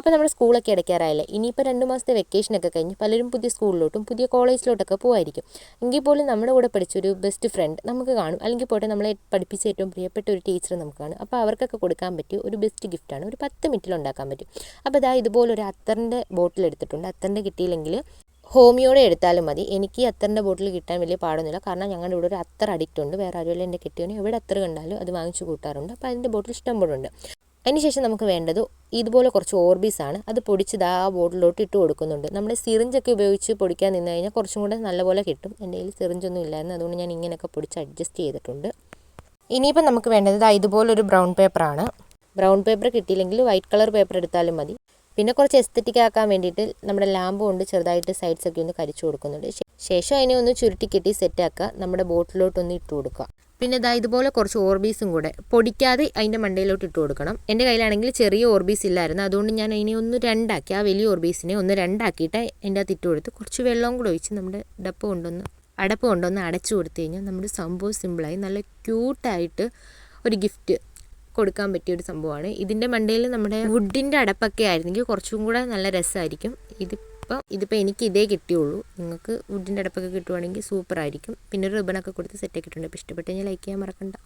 അപ്പോൾ നമ്മുടെ സ്കൂളൊക്കെ അടയ്ക്കാറായില്ലേ, ഇനിയിപ്പോൾ 2 മാസത്തെ വെക്കേഷനൊക്കെ കഴിഞ്ഞ് പലരും പുതിയ സ്കൂളിലോട്ടും പുതിയ കോളേജിലോട്ടൊക്കെ പോകുമായിരിക്കും. എങ്കിൽ പോലും നമ്മുടെ കൂടെ പഠിച്ചൊരു ബെസ്റ്റ് ഫ്രണ്ട് നമുക്ക് കാണും, അല്ലെങ്കിൽ പോട്ടെ നമ്മളെ പഠിപ്പിച്ച ഏറ്റവും പ്രിയപ്പെട്ട ഒരു ടീച്ചർ നമുക്ക് കാണും. അപ്പോൾ അവർക്കൊക്കെ കൊടുക്കാൻ പറ്റിയ ഒരു ബെസ്റ്റ് ഗിഫ്റ്റാണ്, ഒരു 10 മിനിറ്റിൽ ഉണ്ടാക്കാൻ പറ്റും. അപ്പോൾ ഇതാ ഇതുപോലൊരു അത്തറിൻ്റെ ബോട്ടിൽ എടുത്തിട്ടുണ്ട്. അത്തറിൻ്റെ കിട്ടിയില്ലെങ്കിൽ ഹോമിയോടെ എടുത്താലും മതി. എനിക്ക് അത്തറിൻ്റെ ബോട്ടിൽ കിട്ടാൻ വലിയ പാടൊന്നുമില്ല, കാരണം ഞങ്ങളുടെ ഇവിടെ ഒരു അത്തർ അഡിക്റ്റ് ഉണ്ട്. വേറെ ആരുമല്ല, എൻ്റെ കെട്ടിയവന് എവിടെ അത്തർ കണ്ടാലും അത് വാങ്ങിച്ചു കൂട്ടാറുണ്ട്. അപ്പോൾ അതിൻ്റെ ബോട്ടിൽ ഇഷ്ടംപോലെ ഉണ്ട്. അതിനുശേഷം നമുക്ക് വേണ്ടത് ഇതുപോലെ കുറച്ച് ഓർബീസാണ്. അത് പൊടിച്ചത് ആ ബോട്ടിലോട്ട് ഇട്ട് കൊടുക്കുന്നുണ്ട്. നമ്മുടെ സിറിഞ്ചൊക്കെ ഉപയോഗിച്ച് പൊടിക്കാൻ നിന്ന് കഴിഞ്ഞാൽ കുറച്ചും കൂടെ നല്ലപോലെ കിട്ടും. എൻ്റെ കയ്യിൽ സിറിഞ്ചൊന്നും ഇല്ലായിരുന്നു, അതുകൊണ്ട് ഞാൻ ഇങ്ങനെയൊക്കെ പൊടിച്ച് അഡ്ജസ്റ്റ് ചെയ്തിട്ടുണ്ട്. ഇനിയിപ്പം നമുക്ക് വേണ്ടത് ഇതുപോലൊരു ബ്രൗൺ പേപ്പറാണ്. ബ്രൗൺ പേപ്പർ കിട്ടിയില്ലെങ്കിൽ വൈറ്റ് കളർ പേപ്പർ എടുത്താലും മതി. പിന്നെ കുറച്ച് എസ്തെറ്റിക് ആക്കാൻ വേണ്ടിയിട്ട് നമ്മുടെ ലാമ്പ് കൊണ്ട് ചെറുതായിട്ട് സൈഡ്സൊക്കെ ഒന്ന് കരിച്ചു കൊടുക്കുന്നുണ്ട്. ശേഷം അതിനെ ഒന്ന് ചുരുട്ടി കെട്ടി സെറ്റാക്കുക, നമ്മുടെ ബോട്ടിലോട്ടൊന്ന് ഇട്ട് കൊടുക്കുക. പിന്നെ ഇതുപോലെ കുറച്ച് ഓർബീസും കൂടെ പൊടിക്കാതെ അതിൻ്റെ മണ്ടയിലോട്ട് ഇട്ട് കൊടുക്കണം. എൻ്റെ കയ്യിലാണെങ്കിൽ ചെറിയ ഓർബീസ് ഇല്ലായിരുന്നു, അതുകൊണ്ട് ഞാൻ അതിനെ ഒന്ന് രണ്ടാക്കി, ആ വലിയ ഓർബീസിനെ ഒന്ന് രണ്ടാക്കിയിട്ട് അതിൻ്റെ അകത്ത് ഇട്ട് കൊടുത്ത് കുറച്ച് വെള്ളം കൂടെ ഒഴിച്ച് നമ്മുടെ അടപ്പ് കൊണ്ടൊന്ന് അടച്ചു കൊടുത്തു കഴിഞ്ഞാൽ നമ്മുടെ സംഭവം സിമ്പിളായി നല്ല ക്യൂട്ടായിട്ട് ഒരു ഗിഫ്റ്റ് കൊടുക്കാൻ പറ്റിയൊരു സംഭവമാണ്. ഇതിൻ്റെ മണ്ടയിൽ നമ്മുടെ വുഡിൻ്റെ അടപ്പൊക്കെ ആയിരുന്നെങ്കിൽ കുറച്ചും കൂടെ നല്ല രസമായിരിക്കും. ഇതിപ്പോൾ എനിക്ക് ഇതേ കിട്ടിയുള്ളൂ. നിങ്ങൾക്ക് വുഡിൻ്റെ അടപ്പൊക്കെ കിട്ടുവാണെങ്കിൽ സൂപ്പറായിരിക്കും. പിന്നെ ഒരു റിബണൊക്കെ കൊടുത്ത് സെറ്റാക്കിയിട്ടുണ്ട്. അപ്പോൾ ഇഷ്ടപ്പെട്ട് കഴിഞ്ഞാൽ ലൈക്ക് ചെയ്യാൻ മറക്കണ്ട.